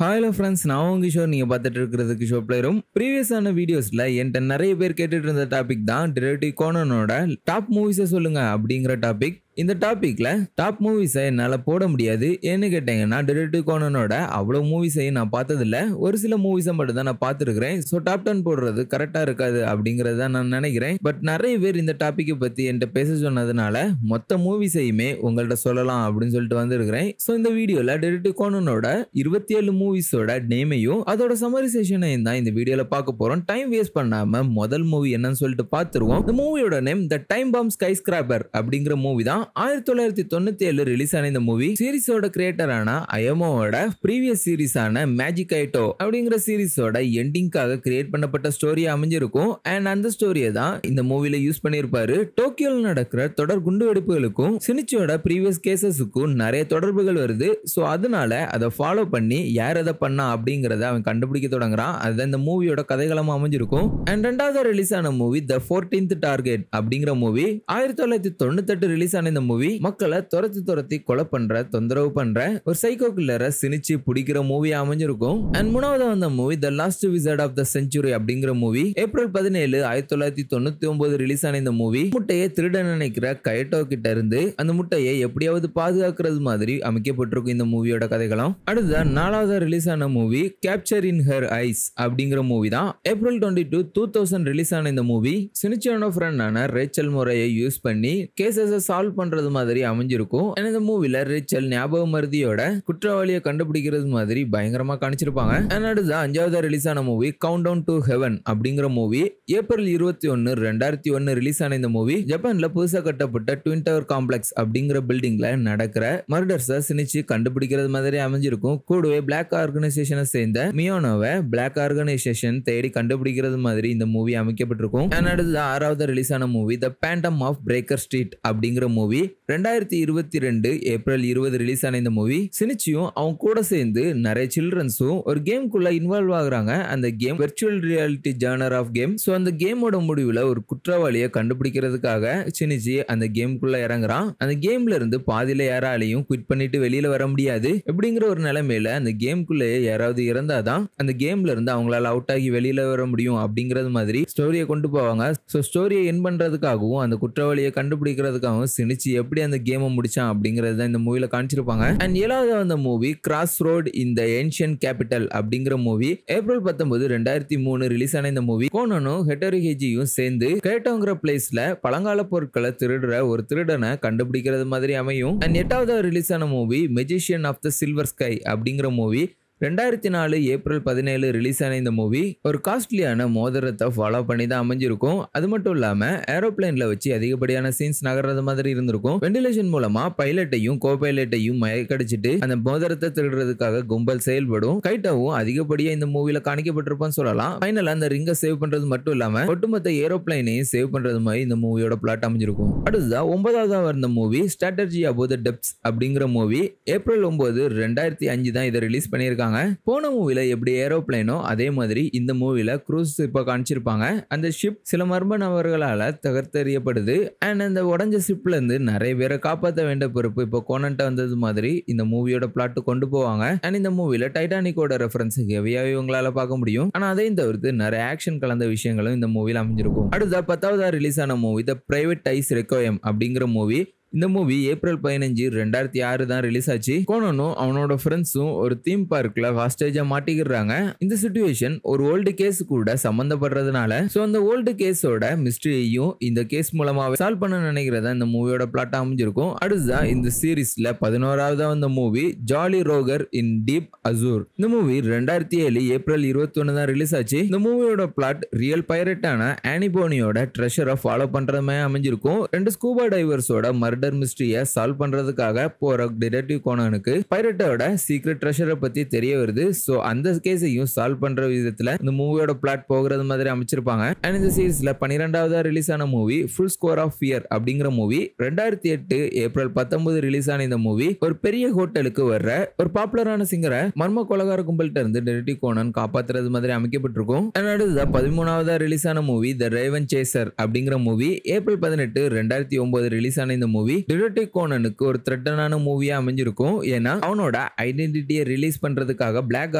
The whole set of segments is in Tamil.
ஹலோ ஃப்ரெண்ட்ஸ், நான் உங்க கிஷோர். நீங்க பார்த்துட்டு இருக்கிறது கிஷோர் பிளே ரூம். ப்ரீவியஸான வீடியோஸ்ல என்கிட்ட நிறைய பேர் கேட்டுட்டு இருந்த டாபிக் தான் டிடெக்டிவ் கோனனோட டாப் மூவிஸை சொல்லுங்க அப்படிங்கிற டாபிக். இந்த டாபிக்ல டாப் மூவிஸை என்னால் போட முடியாது. ஏன்னு கேட்டீங்கன்னா, டிடெக்டிவ் கோனனோட அவ்வளோ மூவிஸையும் நான் பார்த்ததில்ல. ஒரு சில மூவிஸை மட்டும் தான் நான் பார்த்துருக்கிறேன். ஸோ டாப் 10 போடுறது கரெக்டாக இருக்காது அப்படிங்கிறது தான் நான் நினைக்கிறேன். பட் நிறைய பேர் இந்த டாப்பிக்கை பற்றி என்கிட்ட பேச சொன்னதுனால மொத்த மூவிஸையுமே உங்கள்கிட்ட சொல்லலாம் அப்படின்னு சொல்லிட்டு வந்திருக்கிறேன். ஸோ இந்த வீடியோவில் டிடெக்டிவ் கோனனோட 27 மூவிஸோட நேமையும் அதோட சமரைசேஷனையும் தான் இந்த வீடியோவில் பார்க்க போகிறோம். டைம் வேஸ்ட் பண்ணாமல் முதல் மூவி என்னன்னு சொல்லிட்டு பார்த்துருவோம். இந்த மூவியோட name the time bomb skyscraper அப்படிங்கிற மூவி தான். 1997 ரிலீஸ் ஆன இந்த மூவி சீரிஸோட கிரியேட்டரான அயமோவோட ப்ரீவியஸ் சீரிஸான மேஜிக் ஐட்டோ அப்படிங்கிற சீரிஸோட எண்டிங்காக கிரியேட் பண்ணப்பட்ட ஸ்டோரியா அமைஞ்சிருக்கும். அண்ட் அந்த ஸ்டோரியை தான் இந்த மூவில யூஸ் பண்ணியிருப்பாரு. டோக்கியோவில் நடக்கிற தொடர் குண்டு வெடிப்புகளுக்கும் சினிச்சியோட ப்ரீவியஸ் கேசஸுக்கும் நிறைய தொடர்புகள் வருது. ஸோ அதனால அதை ஃபாலோ பண்ணி யார் அதை பண்ணா அப்படிங்கறத அவன் கண்டுபிடிக்க தொடங்குறான். அதுதான் இந்த மூவியோட கதைகளமா அமைஞ்சிருக்கும். அண்ட் ரெண்டாவது ரிலீஸ் ஆன மூவி த 14th டார்கெட் அப்படிங்கிற மூவி 1998 ரிலீஸ் ஆன இந்த மூவி மக்களை துரத்தி கொலை பண்ற, தொந்தரவு பண்ற ஒரு சைக்கோ கில்லரை சினிச்சு பிடிக்கிற மூவி அமைஞ்சிருக்கும். அண்ட் மூணாவது வந்த movie the last wizard of the century அப்படிங்கிற மூவி ஏப்ரல் 17, 1999 ரிலீஸ் ஆன இந்த மூவி முட்டையை திருட நினைக்கிற கைட்டோ கிட்ட இருந்து அந்த முட்டையை எப்படியாவது பாதுகாக்கிறது மாதிரி அமைக்கப்பட்டிருக்கும் இந்த மூவியோட கதைகளும். அடுத்ததான் நாலாவது ரிலீஸ் ஆன movie capture in her ice அப்படிங்கிற மூவி தான். ஏப்ரல் 22, 2000 ரிலீஸ் ஆன இந்த மூவி சினிச்சியோட ஃப்ரெண்டான ரேச்சல் முறையை யூஸ் பண்ணி கேசஸை சால்வ் பண்றது மாதிரி அமைஞ்சிருக்கும். இந்த மூவில ரேச்சல் ஞாபக மருதியோட குற்றவாளியை கண்டுபிடிக்கிறது மாதிரி பயங்கரமா காணிச்சிருப்பாங்க. அடுத்து அஞ்சாவது ரிலீஸ் ஆன movie countdown to heaven அப்படிங்கிற மூவி ஏப்ரல் 21, 2001 ரிலீஸ் ஆன இந்த மூவி ஜப்பான்ல புதுசா கட்டப்பட்ட ட்வின் டவர் காம்ப்ளெக்ஸ் அப்படிங்கிற பில்டிங்ல நடக்கிற மர்டர்ஸை சினிச்சு கண்டுபிடிக்கிறது மாதிரி அமைஞ்சிருக்கும். கூடவே பிளாக் ஆர்கனைசேஷனை சேர்ந்த மியோனோவை பிளாக் ஆர்கனைசேஷன் தேடி கண்டுபிடிக்கிறது மாதிரி இந்த மூவி அமைக்கப்பட்டிருக்கும். அடுத்து ஆறாவது ரிலீஸ் ஆன movie the phantom of Baker Street அப்படிங்கிற மூவி 2022 ஏப்ரல் 20 ரிலீஸ் ஆன இந்த மூவி சினிச்சியும் அவங்க கூட சேர்ந்து நிறைய சில்ட்ரன்ஸும் ஒரு கேம்குள்ள இன்வால்வ் ஆகுறாங்க. அந்த game virtual reality genre of game. So அந்த கேமோட முடிவில் ஒரு குற்றவாளியை கண்டுபிடிக்கிறதுக்காக சினிச்சி அந்த கேம்குள்ள இறங்குறான். அந்த கேம்ல இருந்து பாதியில யாராலையும் குவிட் பண்ணிட்டு வெளியில வர முடியாது. எப்படிங்கிற ஒரு நிலைமையில அந்த கேம்குள்ளேயே யாராவது இறந்தாதான் அந்த கேம்ல இருந்து அவங்களால அவுட் ஆகி வெளியில வர முடியும் அப்படிங்கிறது மாதிரி ஸ்டோரியை கொண்டு போவாங்க. ஸோ ஸ்டோரியை என் பண்றதுக்காகவும் அந்த குற்றவாளியை கண்டுபிடிக்கிறதுக்காகவும் சினிச்சி எப்படி அந்த கேமை முடிச்சான் அப்படிங்கறது தான் இந்த மூவில காமிச்சிருப்பாங்க. அண்ட் ஏழாவது அந்த மூவி கிராஸ் ரோட் இன் த ஏன்ஷியன்ட் கேபிட்டல் அப்படிங்கிற மூவி ஏப்ரல் 19, 2003 ரிலீஸ் ஆன இந்த மூவி கோனனும் ஹெட்டரிஹேஜியும் சேர்ந்து கேட்டோங்கிற பிளேஸ்ல பழங்கால பொருட்களை திருடுற ஒரு திருடனை கண்டுபிடிக்கிறது மாதிரி அமையும். அண்ட் எட்டாவது ரிலீஸ் ஆன movie magician of the silver sky அப்படிங்கிற மூவி 2004 ஏப்ரல் 17 ரிலீஸ் ஆன இந்த மூவி ஒரு காஸ்ட்லியான மோதிரத்தை ஃபாலோ பண்ணி தான் அமைஞ்சிருக்கும். அது மட்டும் இல்லாம ஏரோப்ளேன்ல வச்சு அதிகப்படியான சீன்ஸ் நகர்றது மாதிரி இருந்திருக்கும். வெண்டிலேஷன் மூலமா பைலட்டையும் கோ பைலட்டையும் மயக்கடிச்சிட்டு அந்த மோதிரத்தை திருடுறதுக்காக கும்பல் செயல்படும். கைட்டாவும் அதிகப்படியா இந்த மூவில காணிக்கப்பட்டிருப்பான்னு சொல்லலாம். ஃபைனலா அந்த ரிங்கை சேவ் பண்றது மட்டும் இல்லாம ஒட்டுமொத்த ஏரோப்ளைனையும் சேவ் பண்றது மாதிரி இந்த மூவியோட பிளாட் அமைஞ்சிருக்கும். அடுத்ததான் 9வது வந்த movie strategy about the depths அப்படிங்கிற மூவி ஏப்ரல் 9, 2005 தான் இதை ரிலீஸ் பண்ணியிருக்காங்க. போன மூவில எப்படி ஏரோப்ளைனோ அதே மாதிரி இந்த மூவில க்ரூஸ் ஷிப்பை காமிச்சிருப்பாங்க. அந்த ஷிப் சில மர்ம நபர்களால தகர்த்தெறியப்படுது. அண்ட் அந்த உடஞ்ச ஷிப்ல இருந்து நிறைய பேரை காப்பாற்ற வேண்டிய பொறுப்பு இப்போ கோனன்ட்ட வந்தது மாதிரி இந்த மூவியோட பிளாட் கொண்டு போவாங்க. அண்ட் இந்த மூவில டைட்டானிக்கோட ரெஃபரன்ஸ் ஹெவியாவே உங்களால பார்க்க முடியும். ஆனா அதையும் தவிர்த்து நிறைய ஆக்ஷன் கலந்த விஷயங்களும் இந்த மூவில அமைஞ்சிருக்கும். அடுத்த 10வது ரிலீஸ் ஆன மூவி த பிரைவேட் ஐஸ் ரெக்வயம் அப்படிங்கிற மூவி. இந்த மூவி ஏப்ரல் 15, 2006 தான் ரிலீஸ் ஆச்சு. கோனனும் அவனோட ஃப்ரெண்ட்ஸும் ஒரு தீம் பார்க்ல ஹாஸ்டேஜா மாட்டிக்கிறாங்க. இந்த சிச்சுவேஷன் ஒரு ஓல்டு கேஸ் கூட சம்பந்தப்படுறதுனால சோ அந்த ஓல்டு கேஸோட மிஸ்டரியையும் இந்த கேஸ் மூலமா சால்வ் பண்ண நினைக்கிறதா இந்த மூவியோட பிளாட் அமைஞ்சிருக்கும். அடுத்ததான் இந்த சீரீஸ்ல 11வது வந்த movie Jolly Roger in deep azure. இந்த மூவி 2007 ஏப்ரல் 21 தான் ரிலீஸ் ஆச்சு. இந்த மூவியோட பிளாட் ரியல் பைரட்டான ஆனிபோனியோட ட்ரெஷரை ஃபாலோ பண்றது மாதிரி அமைஞ்சிருக்கும். 2 ஸ்கூபா டைவர்ஸோட மர்டர் மிஸ்டரியை சால்வ் பண்றதுக்காக போற டிடெக்டிவ் கோனனுக்கு பைரட்டோட சீக்ரெட் ட்ரெஷரை பத்தி தெரிய வருது. சோ அந்த கேஸையும் சால்வ் பண்ற விதத்துல இந்த மூவியோட பிளாட் போகிறது மாதிரி அமைச்சிருப்பாங்க. அண்ட் இந்த சீரிஸ்ல 12வது ரிலீஸ் ஆன movie full score of fear அப்படிங்கிற மூவி 2008 ஏப்ரல் 19 ரிலீஸ் ஆன இந்த மூவி ஒரு பெரிய ஹோட்டலுக்கு வர்ற ஒரு பாப்புலரான சிங்கரை மர்ம கொலகார கும்பல்கிட்ட இருந்து டிடெக்டிவ் கோனன் காப்பாத்துறது மாதிரி அமைக்கப்பட்டிருக்கும். அடுத்த 13வது ரிலீஸ் ஆன மூவி த ரேவன் சேசர் அப்படிங்கிற மூவி ஏப்ரல் 18, 2009 ரிலீஸ் ஆன இந்த மூவி மூவி டிடெக்டிவ் கோனனுக்கு ஒரு த்ரெட்டனான மூவியா அமைஞ்சிருக்கும். ஏன்னா அவனோட ஐடென்டிட்டியை ரிலீஸ் பண்றதுக்காக பிளாக்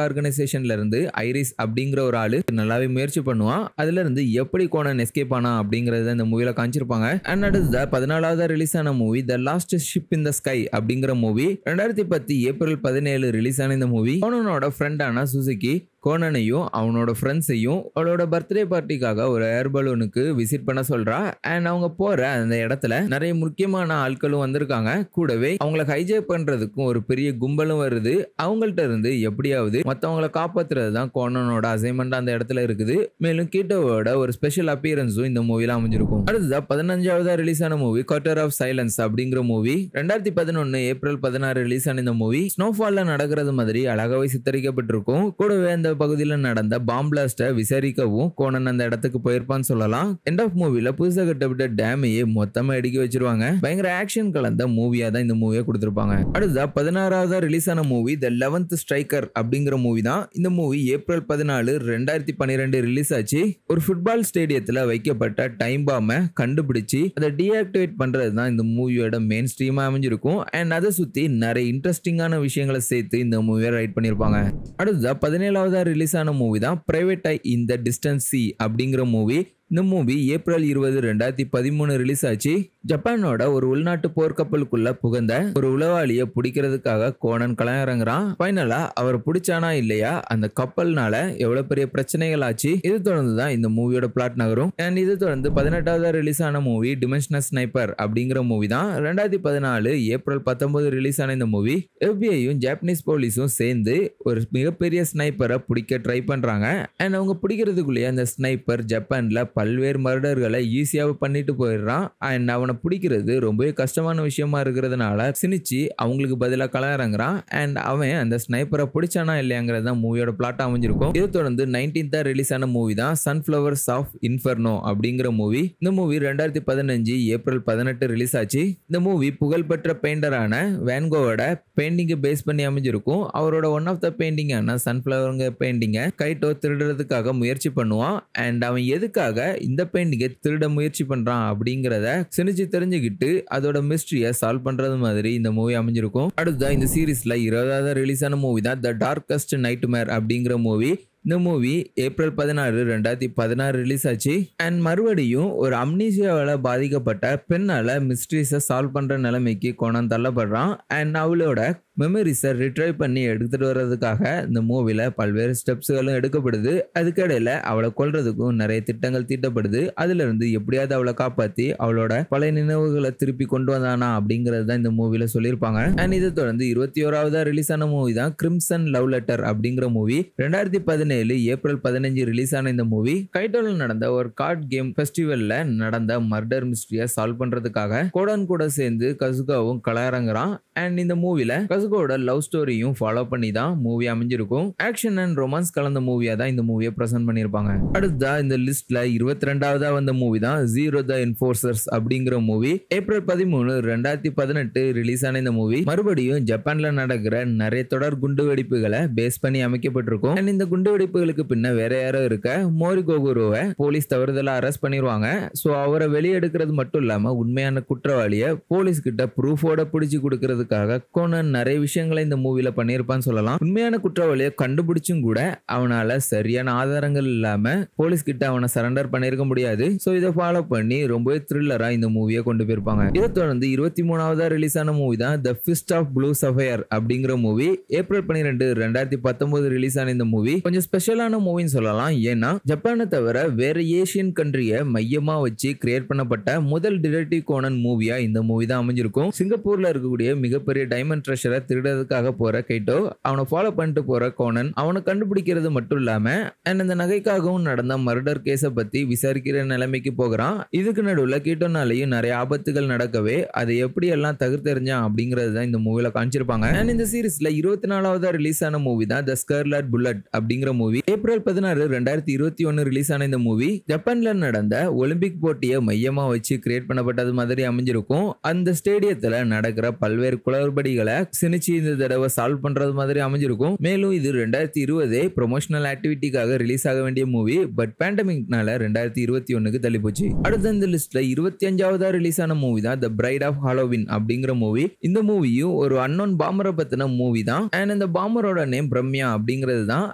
ஆர்கனைசேஷன்ல இருந்து ஐரிஸ் அப்படிங்கிற ஒரு ஆளு நல்லாவே முயற்சி பண்ணுவான். அதுல இருந்து எப்படி கோனன் எஸ்கேப் ஆனா அப்படிங்கறத இந்த மூவில காமிச்சிருப்பாங்க. அண்ட் அடுத்ததா 14வது ரிலீஸ் ஆன movie the lost ship in the sky அப்படிங்கிற மூவி 2010 ஏப்ரல் 17 ரிலீஸ் ஆன இந்த மூவி கோனனோட ஃப்ரெண்டான சுசுகி கோனனையும் அவனோட ஃப்ரெண்ட்ஸையும் அவளோட பர்த்டே பார்ட்டிக்காக ஒரு ஏர் பலூனுக்கு விசிட் பண்ண சொல்றா. அண்ட் அவங்க போற அந்த இடத்துல நிறைய முக்கியமான ஆட்களும் வந்திருக்காங்க. கூடவே அவங்களை ஹைஜேக் பண்றதுக்கும் ஒரு பெரிய கும்பலும் வருது. அவங்கள்ட்ட இருந்து எப்படியாவது மற்றவங்களை காப்பாத்துறது தான் கோனனோட அசைன்மெண்ட் அந்த இடத்துல இருக்குது. மேலும் கீட்டோவோட ஒரு ஸ்பெஷல் அப்பியரன்ஸும் இந்த மூவில அமைஞ்சிருக்கும். அடுத்ததா 15வது ரிலீஸ் ஆன மூவி குவார்ட்டர் ஆஃப் சைலன்ஸ் அப்படிங்கிற மூவி 2011 ஏப்ரல் 16 ரிலீஸ் ஆன இந்த மூவி ஸ்னோஃபால்ல நடக்கிறது மாதிரி அழகாவே சித்தரிக்கப்பட்டிருக்கும். கூடவே அந்த பகுதியில் நடந்த பாம் பிளாஸ்ட விசாரிக்கவும் கோனன் அந்த இடத்துக்கு போயிருப்பான்னு சொல்லலாம். எண்ட் ஆஃப் மூவில புதுசாக கட்டப்பட்ட டேமையே மொத்தமா இடிக்க வச்சிருவாங்க. பயங்கர ஆக்ஷன் கலந்த மூவியா தான் இந்த மூவியை கொடுத்திருப்பாங்க. அடுத்ததா 16வது ரிலீஸ் ஆன மூவி த 11th ஸ்ட்ரைக்கர் அப்படிங்கிற மூவி தான். இந்த மூவி ஏப்ரல் 14 2012 ரிலீஸ் ஆச்சு. ஒரு ஃபுட்பால் ஸ்டேடியத்துல வைக்கப்பட்ட டைம் பாமை கண்டுபிடிச்சு அதை டீஆக்டிவேட் பண்றது தான் இந்த மூவியோட மெயின் ஸ்ட்ரீமா அமைஞ்சிருக்கும். அண்ட் அதை சுத்தி நிறைய இன்ட்ரெஸ்டிங்கான விஷயங்களை சேர்த்து இந்த மூவியை ரைட் பண்ணிருப்பாங்க. அடுத்ததா 17வது ரிலீஸ் ஆன மூவி தான் private I in the distance C அப்படிங்கிற மூவி. இந்த மூவி ஏப்ரல் 20 2013 ரிலீஸ் ஆச்சு. ஜப்பானோட ஒரு உள்நாட்டு போர்க்கப்பலுக்குள்ள புகுந்த ஒரு உளவாளியை பிடிக்கிறதுக்காக கோனன் களமிறங்குறான். ஃபைனலா அவர் பிடிச்சானா இல்லையா, அந்த கப்பல்னால எவ்வளவு பெரிய பிரச்சனைகள் ஆச்சு. இது தொடர்ந்து தான் இந்த மூவியோட பிளாட் நகரும். அண்ட் இது தொடர்ந்து 18வது ரிலீஸ் ஆன மூவி டிமென்ஷனல் ஸ்னைப்பர் அப்படிங்கிற மூவி தான். 2014 ஏப்ரல் 19 ரிலீஸ் ஆன இந்த மூவி எஃபிஐயும் ஜாப்பனீஸ் போலீஸும் சேர்ந்து ஒரு மிகப்பெரிய ஸ்னைப்பரை பிடிக்க ட்ரை பண்றாங்க. அண்ட் அவங்க பிடிக்கிறதுக்குள்ளேயே அந்த ஸ்னைப்பர் ஜப்பான்ல பல்வேறு மர்டர்களை ஈஸியாக பண்ணிட்டு போயிடுறான். அண்ட் அவனை பிடிக்கிறது ரொம்பவே கஷ்டமான விஷயமா இருக்கிறதுனால சினிச்சு அவங்களுக்கு பதிலாக களமிறங்குறான். அண்ட் அவன் அந்த ஸ்னைப்பரை பிடிச்சானா இல்லையாங்கிறது தான் மூவியோட பிளாட் அமைஞ்சிருக்கும். இது தொடர்ந்து 19th ரிலீஸ் ஆன மூவி தான் சன்ஃபிளவர்ஸ் ஆஃப் இன்ஃபர்னோ அப்படிங்கிற மூவி. இந்த மூவி 2015 ஏப்ரல் 18 ரிலீஸ் ஆச்சு. இந்த மூவி புகழ்பெற்ற பெயிண்டரான வேன்கோவோட பெயிண்டிங்கை பேஸ் பண்ணி அமைஞ்சிருக்கும். அவரோட ஒன் ஆஃப் த பெயிண்டிங்கான சன்ஃபிளவருங்க பெயிண்டிங்கை கைட்டோ திருடுறதுக்காக முயற்சி பண்ணுவான். அண்ட் அவன் எதுக்காக இந்த பெயிண்டிங்கை திருட முயற்சி பண்றான் அப்படிங்கறத சினிச்சு தெரிஞ்சுக்கிட்டு அதோட மிஸ்ட்ரியை சால்வ் பண்றது மாதிரி இந்த மூவி அமைஞ்சிருக்கும். அடுத்ததா இந்த சீரீஸ்ல 20வது ரிலீஸ் ஆன மூவி தான் த டார்க்கஸ்ட் நைட்மேர் அப்படிங்கிற மூவி. இந்த மூவி ஏப்ரல் 16 2016 ரிலீஸ் ஆச்சு. அண்ட் மறுபடியும் ஒரு அம்னீசியாவால பாதிக்கப்பட்ட பெண்ணால மிஸ்ட்ரிஸை சால்வ் பண்ற நிலைமைக்கு கோனன் தள்ளப்படுறான். அண்ட் அவளோட மெமரிஸை ரிட்ரைவ் பண்ணி எடுத்துட்டு வர்றதுக்காக இந்த மூவில பல்வேறு ஸ்டெப்ஸ்களும் எடுக்கப்படுது. அதுக்கிடையில அவளை கொல்றதுக்கும் நிறைய திட்டங்கள் தீட்டப்படுது. அதுல இருந்து எப்படியாவது அவளை காப்பாத்தி அவளோட பழைய நினைவுகளை திருப்பி கொண்டு வந்தானா அப்படிங்கறது தான் இந்த மூவில சொல்லியிருப்பாங்க. அண்ட் இதை தொடர்ந்து 21வது ரிலீஸ் ஆன மூவி தான் கிரிம்சன் லவ் லெட்டர் அப்படிங்கிற மூவி. 2017 ஏப்ரல் 15 ரிலீஸ் ஆன இந்த மூவி கைட்டோல நடந்த ஒரு கார்ட் கேம் ஃபெஸ்டிவல்ல நடந்த மர்டர் மிஸ்ட்ரியை சால்வ் பண்றதுக்காக கோடன் கூட சேர்ந்து கசுகாவும் களமிறங்குறான். அண்ட் இந்த மூவில கசுகோட லவ் ஸ்டோரியும் ஃபாலோ பண்ணி தான் மூவி அமைஞ்சிருக்கும். ஆக்ஷன் அண்ட் ரொமான்ஸ் கலந்த மூவியா தான் இந்த மூவியை பிரசன்ட் பண்ணிருப்பாங்க. அடுத்ததா இந்த லிஸ்ட்ல 22வது வந்த மூவி தான் ஜீரோ த என்ஃபோர்சர்ஸ் அப்படிங்கிற மூவி. ஏப்ரல் 13 2018 ரிலீஸ் ஆன இந்த மூவி மறுபடியும் ஜப்பான்ல நடக்கிற நிறைய தொடர் குண்டு வெடிப்புகளை பேஸ் பண்ணி அமைக்கப்பட்டிருக்கும். அண்ட் இந்த குண்டு வெடிப்புகளுக்கு பின்ன வேற யாரோ இருக்க மோரிகோகுரோவை போலீஸ் தவறுதலா அரெஸ்ட் பண்ணிடுவாங்க. சோ அவரை வெளியெடுக்கிறது மட்டும் இல்லாம உண்மையான குற்றவாளியை போலீஸ் கிட்ட ப்ரூஃபோட பிடிச்சு கொடுக்கறதுக்காக கோனன் நிறைய விஷயங்களை இந்த மூவில பண்ணியிருப்பான்னு சொல்லலாம். உண்மையான குற்றவாளியை கண்டுபிடிச்சும் கூட அவனால சரியான ஆதாரங்கள் இல்லாம போலீஸ் கிட்ட அவனை சரண்டர் பண்ணிருக்க முடியாது. சோ இதை ஃபாலோ பண்ணி ரொம்பவே த்ரில்லரா இந்த மூவியை கொண்டு போயிருப்பாங்க. இதை தொடர்ந்து 23வது ரிலீஸ் ஆன மூவி தான் த ஃபிஸ்ட் ஆஃப் ப்ளூ சஃபயர் அப்படிங்கிற மூவி. ஏப்ரல் 12 2019 ரிலீஸ் ஆன இந்த மூவி கொஞ்சம் ஸ்பெஷலான மூவின்னு சொல்லலாம். ஏன்னா ஜப்பானை தவிர வேற ஏசியன் கண்ட்ரியை மையமா வச்சு கிரியேட் பண்ணப்பட்ட முதல் டிடெக்டிவ் கோனன் மூவியா இந்த மூவி தான் அமைஞ்சிருக்கும். சிங்கப்பூர்ல இருக்கக்கூடிய மிகப்பெரிய டைமண்ட் ட்ரெஷரை திருடுறதுக்காக போற கைட்டோ அவனை ஃபாலோ பண்ணிட்டு போற கோனன் அவனை கண்டுபிடிக்கிறது மட்டும் இல்லாம அந்த நகைக்காகவும் நடந்த மர்டர் கேஸை பத்தி விசாரிக்கிற நிலைமைக்கு போகிறான். இதுக்கு நடுவுல கீட்டோனாலையும் நிறைய ஆபத்துகள் நடக்கவே அதை எப்படி எல்லாம் தகுத்தெறிஞ்சான் அப்படிங்கிறது தான் இந்த மூவில காமிச்சிருப்பாங்க. இந்த சீரீஸ்ல 24வது ரிலீஸ் ஆன மூவி தான் த ஸ்கார்லட் புல்லட் அப்படிங்கிற மூவி. ஏப்ரல் 16 2021 ரிலீஸ் ஆன இந்த மூவி ஜப்பான்ல நடந்த ஒலிம்பிக் போட்டியை மையமா வச்சு கிரியேட் பண்ணப்பட்டது மாதிரி அமைஞ்சிருக்கும். அந்த ஸ்டேடியத்துல நடக்கிற பல்வேறு குளறுபடிகளை சினிச்சு இந்த தடவை சால்வ் பண்றது மாதிரி அமைஞ்சிருக்கும். மேலும் இது 2020 ப்ரொமோஷனல் ஆக்டிவிட்டிக்காக ரிலீஸ் ஆக வேண்டிய மூவி. பட் பேண்டமிக்னால 2021க்கு தள்ளி போச்சு. அடுத்த இந்த லிஸ்ட்ல 25வது ரிலீஸ் ஆன மூவி தான் தி பிரைட் ஆஃப் ஹாலோவின் அப்படிங்கிற மூவி. இந்த மூவியும் ஒரு அன்னோன் பாமரை பத்தின மூவி தான். அண்ட் இந்த பாமரோட நேம் பிரம்யா அப்படிங்கிறது தான்.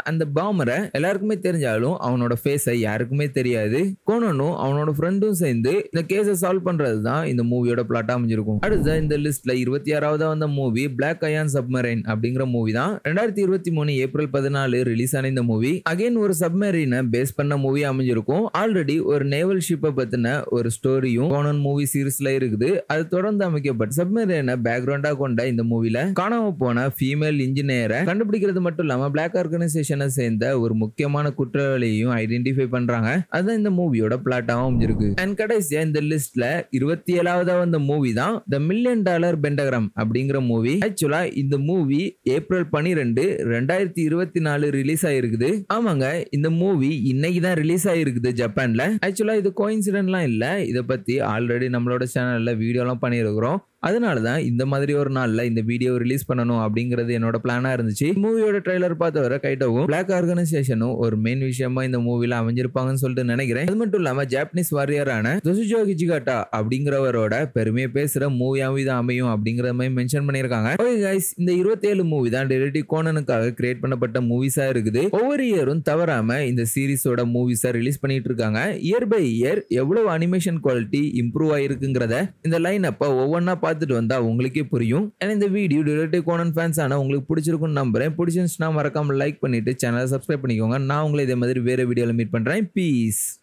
அந்த பாமரை எல்லாருக்குமே தெரிஞ்சாலும் அவனோட ஃபேஸை யாருக்குமே தெரியாது. கோனனும் அவனோட ஃப்ரெண்டும் சேர்ந்து இந்த கேஸை சால்வ் பண்றது தான் இந்த மூவியோட பிளாட்டா அமைஞ்சிருக்கும். அடுத்த இந்த லிஸ்ட்ல 26வது வந்த மூவி பிளாக் அயான் சப்மரைன் அப்படிங்கிற மூவி தான். 2023 ஏப்ரல் 14 ரிலீஸ் ஆன இந்த மூவி அகைன் ஒரு சப்மரைனை பேஸ் பண்ண மூவி அமைஞ்சிருக்கும். ஆல்ரெடி ஒரு நேவல் ஷிப்பை பத்தின ஒரு ஸ்டோரியும் கோனன் மூவி சீரிஸ்ல இருக்குது. அது தொடர்ந்து அமைக்கப்பட்ட சப்மரைனை பேக்ரவுண்டா கொண்ட இந்த மூவில காணாம போன ஃபீமேல் இன்ஜினியரை கண்டுபிடிக்கிறது மட்டும் இல்லாம பிளாக் ஆர்கனைசேஷனை சேர்ந்த ஒரு முக்கியமான குற்றவாளியையும் ஐடென்டிஃபை பண்றாங்க. அதுதான் இந்த மூவியோட பிளாட்டாவும் அமைஞ்சிருக்கு. அண்ட் கடைசியா இந்த லிஸ்ட்ல 27வது வந்த மூவி தான் தி மில்லியன் டாலர் பென்டகிராம் அப்படிங்கிற மூவி. ஆக்சுவலா இந்த மூவி ஏப்ரல் 12 2024 ரிலீஸ் ஆயிருக்குது. ஆமாங்க, இந்த மூவி இன்னைக்கு தான் ரிலீஸ் ஆயிருக்குது ஜப்பான்ல. ஆக்சுவலா இது கோயின்சிடென்ட்லாம் இல்ல. இதை பத்தி ஆல்ரெடி நம்மளோட சேனல்ல வீடியோலாம் பண்ணியிருக்கிறோம். அதனாலதான் இந்த மாதிரி ஒரு நாள்ல இந்த வீடியோ ரிலீஸ் பண்ணணும் அப்படிங்கிறது என்னோட பிளானா இருந்துச்சு. மூவியோட ட்ரெய்லர் பார்த்தவரை கைட்டவும் பிளாக் ஆர்கனைசேஷனும் ஒரு மெயின் விஷயமா இந்த மூவில அமைஞ்சிருப்பாங்கன்னு சொல்லிட்டு நினைக்கிறேன். அது மட்டும் இல்லாம ஜாப்பனீஸ் வாரியரான தொசுஜோ ஹிஜிகாட்டா அப்படிங்கிறவரோட பெருமையை பேசுற மூவியாவும் இது அமையும் அப்படிங்கிற மாதிரி மென்ஷன் பண்ணிருக்காங்க. ஓகே கைஸ், இந்த 27 மூவி தான் டிடெக்டிவ் கோனனுக்காக கிரியேட் பண்ணப்பட்ட மூவிஸா இருக்குது. ஒவ்வொரு இயரும் தவறாம இந்த சீரிஸோட மூவிஸா ரிலீஸ் பண்ணிட்டு இருக்காங்க. இயர் பை இயர் எவ்வளவு அனிமேஷன் குவாலிட்டி இம்ப்ரூவ் ஆயிருக்குங்கிறத இந்த லைன் அப்ப ஒவ்வொன்னா பார்த்துட்டு வந்தா உங்களுக்கே புரியும். இந்த வீடியோ டிடெக்டிவ் கோனன் ஃபேன்ஸ் ஆனா உங்களுக்கு பிடிச்சிருக்கும்னு நம்புறேன். பிடிச்சிருந்துச்சுன்னா மறக்காம லைக் பண்ணிட்டு சேனலை சப்ஸ்கிரைப் பண்ணிக்கோங்க. நான் உங்களை இதே மாதிரி வேற வீடியோல மீட் பண்றேன். பீஸ்.